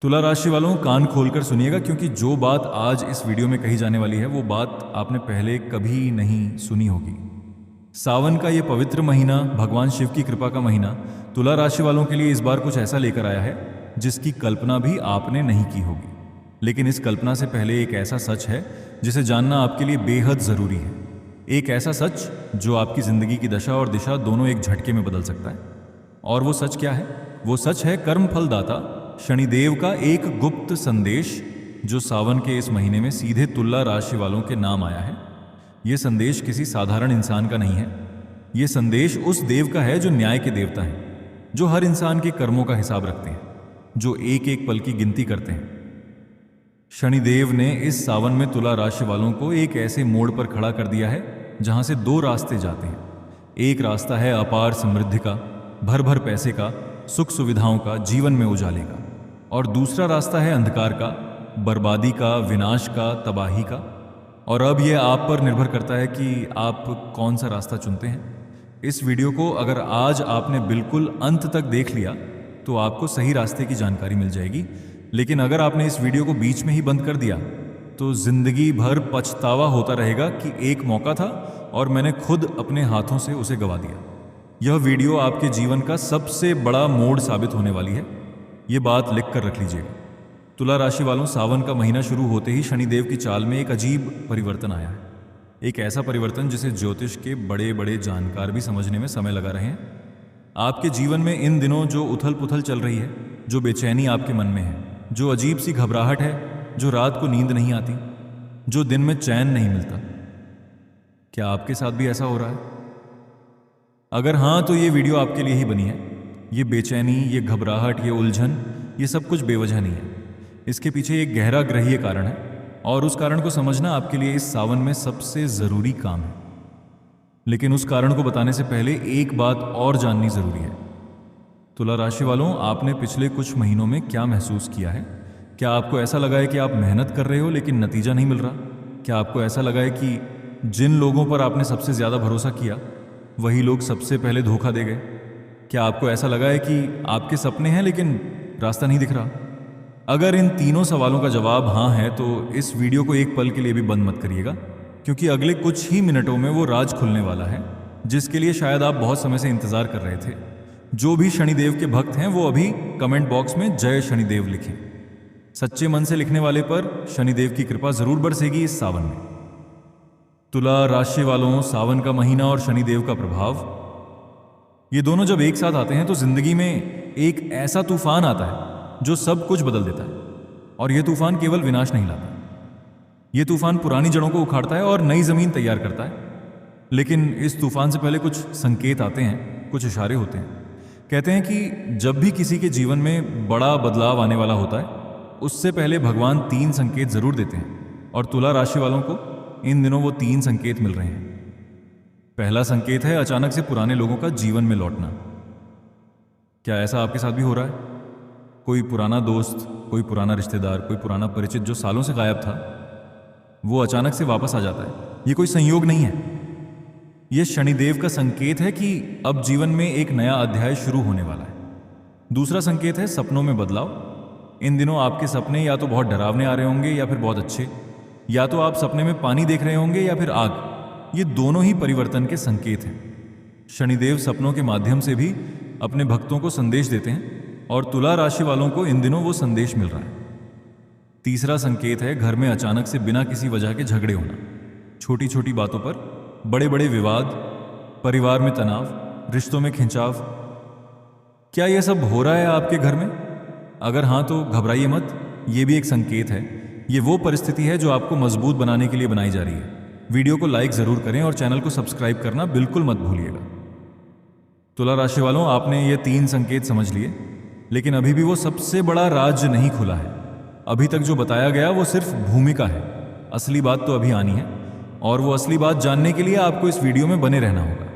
तुला राशि वालों कान खोलकर सुनिएगा, क्योंकि जो बात आज इस वीडियो में कही जाने वाली है वो बात आपने पहले कभी नहीं सुनी होगी। सावन का ये पवित्र महीना, भगवान शिव की कृपा का महीना, तुला राशि वालों के लिए इस बार कुछ ऐसा लेकर आया है जिसकी कल्पना भी आपने नहीं की होगी। लेकिन इस कल्पना से पहले एक ऐसा सच है जिसे जानना आपके लिए बेहद ज़रूरी है। एक ऐसा सच जो आपकी ज़िंदगी की दशा और दिशा दोनों एक झटके में बदल सकता है। और वो सच क्या है? वो सच है कर्मफल दाता शनिदेव का एक गुप्त संदेश जो सावन के इस महीने में सीधे तुला राशि वालों के नाम आया है। यह संदेश किसी साधारण इंसान का नहीं है। यह संदेश उस देव का है जो न्याय के देवता हैं, जो हर इंसान के कर्मों का हिसाब रखते हैं, जो एक एक पल की गिनती करते हैं। शनिदेव ने इस सावन में तुला राशि वालों को एक ऐसे मोड़ पर खड़ा कर दिया है जहां से दो रास्ते जाते हैं। एक रास्ता है अपार समृद्धि का, भर भर पैसे का, सुख सुविधाओं का, जीवन में उजाले का, और दूसरा रास्ता है अंधकार का, बर्बादी का, विनाश का, तबाही का। और अब यह आप पर निर्भर करता है कि आप कौन सा रास्ता चुनते हैं। इस वीडियो को अगर आज आपने बिल्कुल अंत तक देख लिया तो आपको सही रास्ते की जानकारी मिल जाएगी। लेकिन अगर आपने इस वीडियो को बीच में ही बंद कर दिया तो जिंदगी भर पछतावा होता रहेगा कि एक मौका था और मैंने खुद अपने हाथों से उसे गंवा दिया। यह वीडियो आपके जीवन का सबसे बड़ा मोड़ साबित होने वाली है। ये बात लिख कर रख लीजिएगा। तुला राशि वालों, सावन का महीना शुरू होते ही शनिदेव की चाल में एक अजीब परिवर्तन आया है। एक ऐसा परिवर्तन जिसे ज्योतिष के बड़े बड़े जानकार भी समझने में समय लगा रहे हैं। आपके जीवन में इन दिनों जो उथल पुथल चल रही है, जो बेचैनी आपके मन में है, जो अजीब सी घबराहट है, जो रात को नींद नहीं आती, जो दिन में चैन नहीं मिलता, क्या आपके साथ भी ऐसा हो रहा है? अगर हाँ, तो ये वीडियो आपके लिए ही बनी है। ये बेचैनी, ये घबराहट, ये उलझन, ये सब कुछ बेवजह नहीं है। इसके पीछे एक गहरा ग्रहीय कारण है और उस कारण को समझना आपके लिए इस सावन में सबसे ज़रूरी काम है। लेकिन उस कारण को बताने से पहले एक बात और जाननी ज़रूरी है। तुला राशि वालों, आपने पिछले कुछ महीनों में क्या महसूस किया है? क्या आपको ऐसा लगा है कि आप मेहनत कर रहे हो लेकिन नतीजा नहीं मिल रहा? क्या आपको ऐसा लगा है कि जिन लोगों पर आपने सबसे ज़्यादा भरोसा किया वही लोग सबसे पहले धोखा दे गए? क्या आपको ऐसा लगा है कि आपके सपने हैं लेकिन रास्ता नहीं दिख रहा? अगर इन तीनों सवालों का जवाब हाँ है तो इस वीडियो को एक पल के लिए भी बंद मत करिएगा, क्योंकि अगले कुछ ही मिनटों में वो राज खुलने वाला है जिसके लिए शायद आप बहुत समय से इंतजार कर रहे थे। जो भी शनिदेव के भक्त हैं वो अभी कमेंट बॉक्स में जय शनिदेव लिखें। सच्चे मन से लिखने वाले पर शनिदेव की कृपा जरूर बरसेगी इस सावन में। तुला राशि वालों, सावन का महीना और शनिदेव का प्रभाव, ये दोनों जब एक साथ आते हैं तो जिंदगी में एक ऐसा तूफान आता है जो सब कुछ बदल देता है। और यह तूफान केवल विनाश नहीं लाता, यह तूफान पुरानी जड़ों को उखाड़ता है और नई जमीन तैयार करता है। लेकिन इस तूफान से पहले कुछ संकेत आते हैं, कुछ इशारे होते हैं। कहते हैं कि जब भी किसी के जीवन में बड़ा बदलाव आने वाला होता है उससे पहले भगवान 3 संकेत जरूर देते हैं, और तुला राशि वालों को इन दिनों वो 3 संकेत मिल रहे हैं। पहला संकेत है अचानक से पुराने लोगों का जीवन में लौटना। क्या ऐसा आपके साथ भी हो रहा है? कोई पुराना दोस्त, कोई पुराना रिश्तेदार, कोई पुराना परिचित जो सालों से गायब था, वो अचानक से वापस आ जाता है। ये कोई संयोग नहीं है, यह शनिदेव का संकेत है कि अब जीवन में एक नया अध्याय शुरू होने वाला है। दूसरा संकेत है सपनों में बदलाव। इन दिनों आपके सपने या तो बहुत डरावने आ रहे होंगे या फिर बहुत अच्छे, या तो आप सपने में पानी देख रहे होंगे या फिर आग। ये दोनों ही परिवर्तन के संकेत हैं। शनिदेव सपनों के माध्यम से भी अपने भक्तों को संदेश देते हैं और तुला राशि वालों को इन दिनों वो संदेश मिल रहा है। तीसरा संकेत है घर में अचानक से बिना किसी वजह के झगड़े होना। छोटी छोटी बातों पर बड़े बड़े विवाद, परिवार में तनाव, रिश्तों में खिंचाव। क्या यह सब हो रहा है आपके घर में? अगर हाँ तो घबराइए मत, ये भी एक संकेत है। ये वो परिस्थिति है जो आपको मजबूत बनाने के लिए बनाई जा रही है। वीडियो को लाइक जरूर करें और चैनल को सब्सक्राइब करना बिल्कुल मत भूलिएगा। तुला राशि वालों, आपने ये 3 संकेत समझ लिए, लेकिन अभी भी वो सबसे बड़ा राज नहीं खुला है। अभी तक जो बताया गया वो सिर्फ भूमिका है। असली बात तो अभी आनी है, और वो असली बात जानने के लिए आपको इस वीडियो में बने रहना होगा,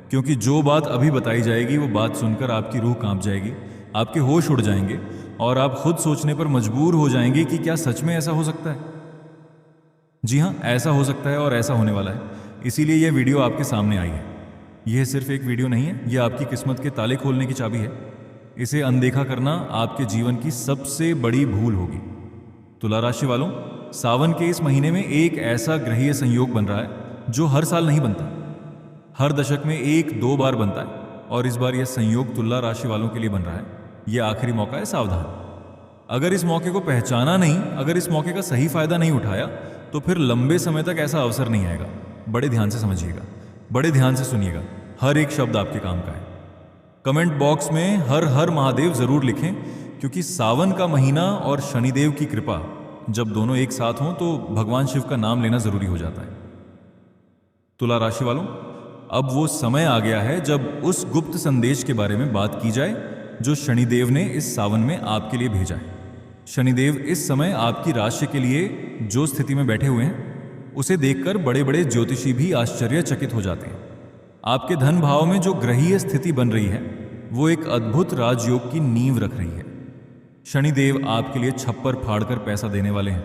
क्योंकि जो बात अभी बताई जाएगी वो बात सुनकर आपकी रूह कांप जाएगी, आपके होश उड़ जाएंगे और आप खुद सोचने पर मजबूर हो जाएंगे कि क्या सच में ऐसा हो सकता है। जी हाँ, ऐसा हो सकता है और ऐसा होने वाला है। इसीलिए यह वीडियो आपके सामने आई है। यह सिर्फ एक वीडियो नहीं है, यह आपकी किस्मत के ताले खोलने की चाबी है। इसे अनदेखा करना आपके जीवन की सबसे बड़ी भूल होगी। तुला राशि वालों, सावन के इस महीने में एक ऐसा ग्रहीय संयोग बन रहा है जो हर साल नहीं बनता, हर दशक में 1-2 बार बनता है। और इस बार यह संयोग तुला राशि वालों के लिए बन रहा है। यह आखिरी मौका है, सावधान। अगर इस मौके को पहचाना नहीं, अगर इस मौके का सही फायदा नहीं उठाया, तो फिर लंबे समय तक ऐसा अवसर नहीं आएगा। बड़े ध्यान से समझिएगा, बड़े ध्यान से सुनिएगा, हर एक शब्द आपके काम का है। कमेंट बॉक्स में हर हर महादेव जरूर लिखें, क्योंकि सावन का महीना और शनिदेव की कृपा जब दोनों एक साथ हों तो भगवान शिव का नाम लेना जरूरी हो जाता है। तुला राशि वालों, अब वो समय आ गया है जब उस गुप्त संदेश के बारे में बात की जाए जो शनिदेव ने इस सावन में आपके लिए भेजा है। शनिदेव इस समय आपकी राशि के लिए जो स्थिति में बैठे हुए हैं, उसे देखकर बड़े बड़े ज्योतिषी भी आश्चर्यचकित हो जाते हैं। आपके धन भाव में जो ग्रहीय स्थिति बन रही है, वो एक अद्भुत राजयोग की नींव रख रही है। शनिदेव आपके लिए छप्पर फाड़कर पैसा देने वाले हैं।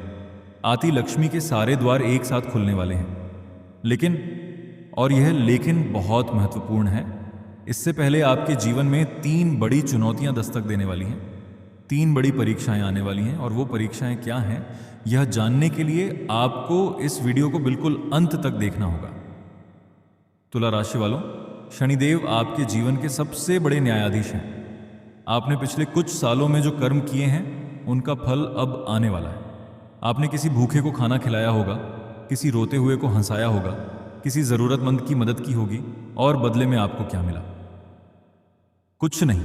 आती लक्ष्मी के सारे द्वार एक साथ खुलने वाले हैं। लेकिन, और यह लेकिन बहुत महत्वपूर्ण है, इससे पहले आपके जीवन में 3 बड़ी चुनौतियां दस्तक देने वाली हैं। 3 बड़ी परीक्षाएं आने वाली हैं। और वो परीक्षाएं क्या हैं, यह जानने के लिए आपको इस वीडियो को बिल्कुल अंत तक देखना होगा। तुला राशि वालों, शनिदेव आपके जीवन के सबसे बड़े न्यायाधीश हैं। आपने पिछले कुछ सालों में जो कर्म किए हैं, उनका फल अब आने वाला है। आपने किसी भूखे को खाना खिलाया होगा, किसी रोते हुए को हंसाया होगा, किसी जरूरतमंद की मदद की होगी, और बदले में आपको क्या मिला? कुछ नहीं,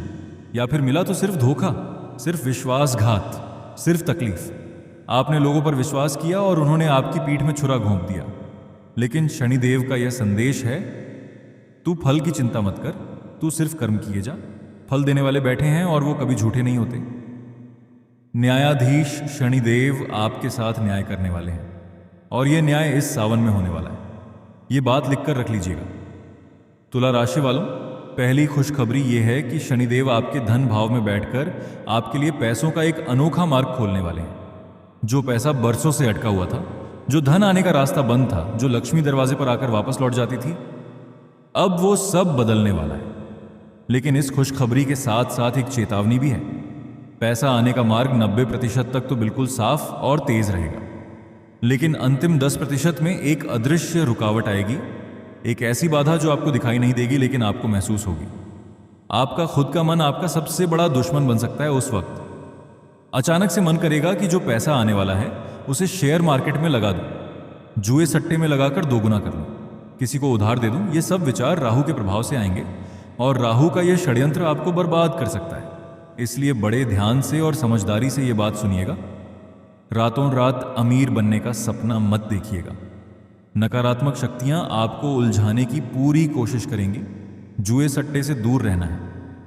या फिर मिला तो सिर्फ धोखा, सिर्फ विश्वासघात, सिर्फ तकलीफ। आपने लोगों पर विश्वास किया और उन्होंने आपकी पीठ में छुरा घोंप दिया। लेकिन शनिदेव का यह संदेश है, तू फल की चिंता मत कर, तू सिर्फ कर्म किए जा। फल देने वाले बैठे हैं और वो कभी झूठे नहीं होते। न्यायाधीश शनिदेव आपके साथ न्याय करने वाले हैं, और यह न्याय इस सावन में होने वाला है। ये बात लिखकर रख लीजिएगा। तुला राशि वालों, पहली खुशखबरी यह है कि शनिदेव आपके धन भाव में बैठकर आपके लिए पैसों का एक अनोखा मार्ग खोलने वाले हैं। जो पैसा बरसों से अटका हुआ था, जो धन आने का रास्ता बंद था, जो लक्ष्मी दरवाजे पर आकर वापस लौट जाती थी, अब वो सब बदलने वाला है। लेकिन इस खुशखबरी के साथ साथ एक चेतावनी भी है। पैसा आने का मार्ग 90% तक तो बिल्कुल साफ और तेज रहेगा, लेकिन अंतिम 10% में एक अदृश्य रुकावट आएगी। एक ऐसी बाधा जो आपको दिखाई नहीं देगी, लेकिन आपको महसूस होगी। आपका खुद का मन आपका सबसे बड़ा दुश्मन बन सकता है। उस वक्त अचानक से मन करेगा कि जो पैसा आने वाला है उसे शेयर मार्केट में लगा दूं, जुए सट्टे में लगाकर 2 गुना कर लूं, किसी को उधार दे दूं। ये सब विचार राहु के प्रभाव से आएंगे, और राहु का यह षड्यंत्र आपको बर्बाद कर सकता है। इसलिए बड़े ध्यान से और समझदारी से ये बात सुनिएगा। रातों रात अमीर बनने का सपना मत देखिएगा। नकारात्मक शक्तियां आपको उलझाने की पूरी कोशिश करेंगी। जुए सट्टे से दूर रहना है,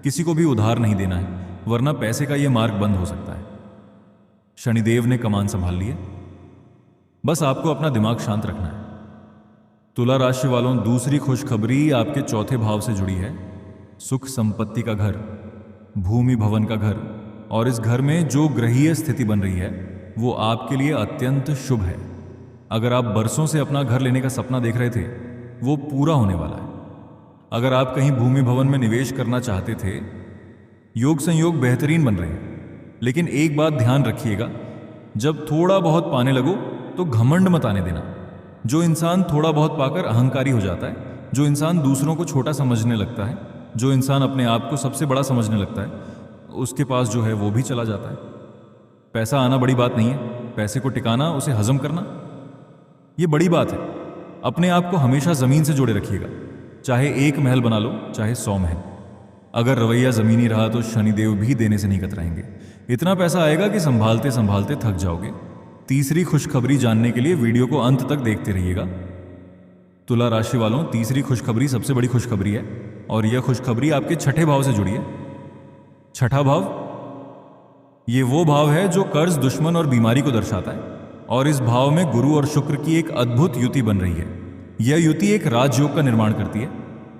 किसी को भी उधार नहीं देना है, वरना पैसे का यह मार्ग बंद हो सकता है। शनिदेव ने कमान संभाल ली है, बस आपको अपना दिमाग शांत रखना है। तुला राशि वालों, दूसरी खुशखबरी आपके चौथे भाव से जुड़ी है। सुख संपत्ति का घर, भूमि भवन का घर, और इस घर में जो ग्रहीय स्थिति बन रही है वो आपके लिए अत्यंत शुभ है। अगर आप बरसों से अपना घर लेने का सपना देख रहे थे, वो पूरा होने वाला है। अगर आप कहीं भूमि भवन में निवेश करना चाहते थे, योग संयोग बेहतरीन बन रहे हैं। लेकिन एक बात ध्यान रखिएगा, जब थोड़ा बहुत पाने लगो तो घमंड मत आने देना। जो इंसान थोड़ा बहुत पाकर अहंकारी हो जाता है, जो इंसान दूसरों को छोटा समझने लगता है, जो इंसान अपने आप को सबसे बड़ा समझने लगता है, उसके पास जो है वो भी चला जाता है। पैसा आना बड़ी बात नहीं है, पैसे को टिकाना, उसे हजम करना, ये बड़ी बात है। अपने आप को हमेशा जमीन से जोड़े रखिएगा, चाहे 1 महल बना लो, चाहे 100 महल। अगर रवैया जमीनी रहा तो शनिदेव भी देने से नहीं कतराएंगे। इतना पैसा आएगा कि संभालते संभालते थक जाओगे। तीसरी खुशखबरी जानने के लिए वीडियो को अंत तक देखते रहिएगा। तुला राशि वालों, तीसरी खुशखबरी सबसे बड़ी खुशखबरी है, और यह खुशखबरी आपके छठे भाव से जुड़ी है। छठा भाव, ये वो भाव है जो कर्ज, दुश्मन और बीमारी को दर्शाता है, और इस भाव में गुरु और शुक्र की एक अद्भुत युति बन रही है। यह युति एक राजयोग का निर्माण करती है।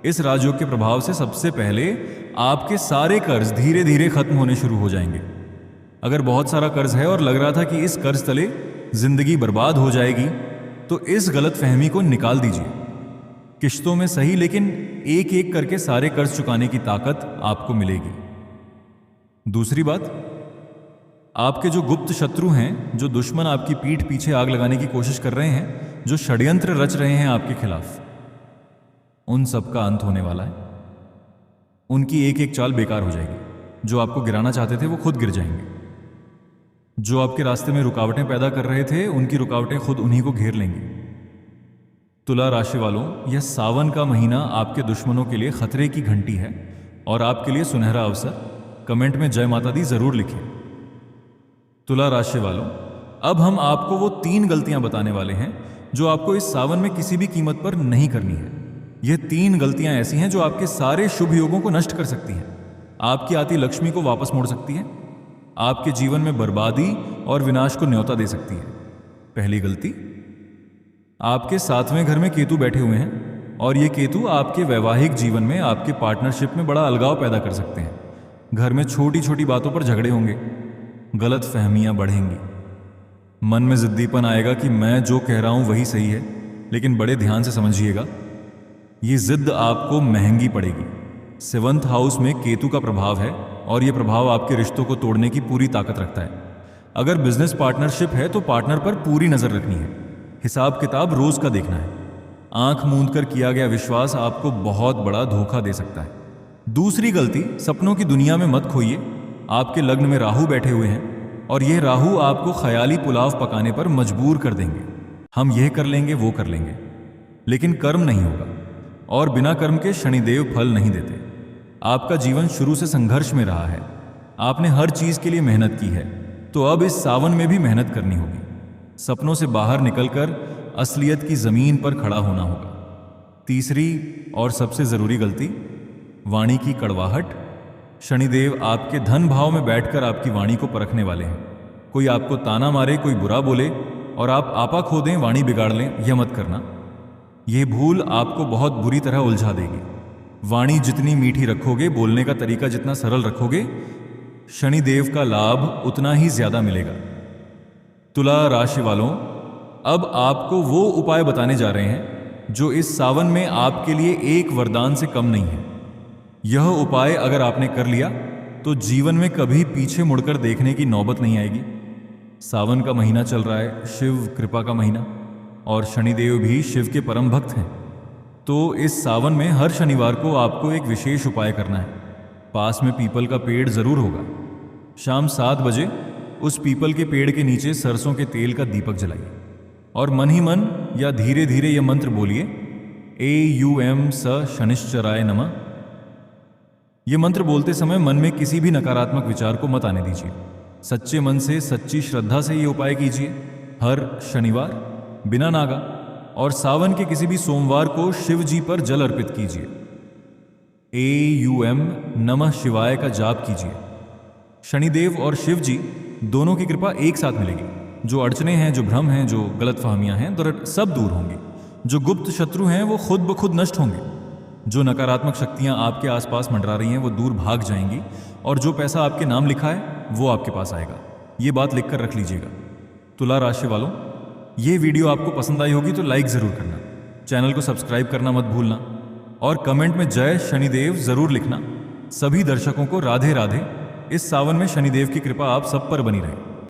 इस राजयोग के प्रभाव से सबसे पहले आपके सारे कर्ज धीरे धीरे खत्म होने शुरू हो जाएंगे। अगर बहुत सारा कर्ज है और लग रहा था कि इस कर्ज तले जिंदगी बर्बाद हो जाएगी, तो इस गलत फहमी को निकाल दीजिए। किश्तों में सही, लेकिन एक एक करके सारे कर्ज चुकाने की ताकत आपको मिलेगी। दूसरी बात, आपके जो गुप्त शत्रु हैं, जो दुश्मन आपकी पीठ पीछे आग लगाने की कोशिश कर रहे हैं, जो षड्यंत्र रच रहे हैं आपके खिलाफ, उन सब का अंत होने वाला है। उनकी एक एक चाल बेकार हो जाएगी। जो आपको गिराना चाहते थे वो खुद गिर जाएंगे। जो आपके रास्ते में रुकावटें पैदा कर रहे थे, उनकी रुकावटें खुद उन्हीं को घेर लेंगी। तुला राशि वालों, यह सावन का महीना आपके दुश्मनों के लिए खतरे की घंटी है और आपके लिए सुनहरा अवसर। कमेंट में जय माता दी जरूर लिखें। तुला राशि वालों, अब हम आपको वो 3 गलतियां बताने वाले हैं जो आपको इस सावन में किसी भी कीमत पर नहीं करनी है। ये 3 गलतियां ऐसी हैं जो आपके सारे शुभ योगों को नष्ट कर सकती हैं, आपकी आती लक्ष्मी को वापस मोड़ सकती हैं, आपके जीवन में बर्बादी और विनाश को न्योता दे सकती है। पहली गलती, आपके 7वें घर में केतु बैठे हुए हैं और ये केतु आपके वैवाहिक जीवन में, आपके पार्टनरशिप में बड़ा अलगाव पैदा कर सकते हैं। घर में छोटी छोटी बातों पर झगड़े होंगे, गलत फहमियां बढ़ेंगी, मन में जिद्दीपन आएगा कि मैं जो कह रहा हूं वही सही है। लेकिन बड़े ध्यान से समझिएगा, ये जिद आपको महंगी पड़ेगी। 7th हाउस में केतु का प्रभाव है और यह प्रभाव आपके रिश्तों को तोड़ने की पूरी ताकत रखता है। अगर बिजनेस पार्टनरशिप है तो पार्टनर पर पूरी नजर रखनी है, हिसाब किताब रोज का देखना है। आंख मूंद कर किया गया विश्वास आपको बहुत बड़ा धोखा दे सकता है। दूसरी गलती, सपनों की दुनिया में मत खोइए। आपके लग्न में राहु बैठे हुए हैं और यह राहु आपको ख्याली पुलाव पकाने पर मजबूर कर देंगे। हम यह कर लेंगे, वो कर लेंगे, लेकिन कर्म नहीं होगा और बिना कर्म के शनिदेव फल नहीं देते। आपका जीवन शुरू से संघर्ष में रहा है, आपने हर चीज के लिए मेहनत की है, तो अब इस सावन में भी मेहनत करनी होगी। सपनों से बाहर निकलकर असलियत की जमीन पर खड़ा होना होगा। तीसरी और सबसे जरूरी गलती, वाणी की कड़वाहट। शनिदेव आपके धन भाव में बैठकर आपकी वाणी को परखने वाले हैं। कोई आपको ताना मारे, कोई बुरा बोले और आप आपा खो दें, वाणी बिगाड़ लें, यह मत करना। यह भूल आपको बहुत बुरी तरह उलझा देगी। वाणी जितनी मीठी रखोगे, बोलने का तरीका जितना सरल रखोगे, शनिदेव का लाभ उतना ही ज्यादा मिलेगा। तुला राशि वालों, अब आपको वो उपाय बताने जा रहे हैं जो इस सावन में आपके लिए एक वरदान से कम नहीं है। यह उपाय अगर आपने कर लिया तो जीवन में कभी पीछे मुड़कर देखने की नौबत नहीं आएगी। सावन का महीना चल रहा है, शिव कृपा का महीना, और शनिदेव भी शिव के परम भक्त हैं। तो इस सावन में हर शनिवार को आपको एक विशेष उपाय करना है। पास में पीपल का पेड़ जरूर होगा। शाम 7 बजे उस पीपल के पेड़ के नीचे सरसों के तेल का दीपक जलाइए और मन ही मन या धीरे धीरे यह मंत्र बोलिए, AUM स शनिश्चराय नमः। यह मंत्र बोलते समय मन में किसी भी नकारात्मक विचार को मत आने दीजिए। सच्चे मन से, सच्ची श्रद्धा से यह उपाय कीजिए। हर शनिवार बिना नागा और सावन के किसी भी सोमवार को शिव जी पर जल अर्पित कीजिए। AUM नमः शिवाय का जाप कीजिए। शनिदेव और शिव जी दोनों की कृपा एक साथ मिलेगी। जो अड़चने हैं, जो भ्रम हैं, जो गलतफहमियां हैं, सब दूर होंगी। जो गुप्त शत्रु हैं वो खुद ब खुद नष्ट होंगे। जो नकारात्मक शक्तियां आपके आसपास मंडरा रही हैं वो दूर भाग जाएंगी और जो पैसा आपके नाम लिखा है वो आपके पास आएगा। ये बात लिखकर रख लीजिएगा। तुला राशि वालों, ये वीडियो आपको पसंद आई होगी तो लाइक जरूर करना, चैनल को सब्सक्राइब करना मत भूलना और कमेंट में जय शनिदेव जरूर लिखना। सभी दर्शकों को राधे राधे। इस सावन में शनिदेव की कृपा आप सब पर बनी रहे।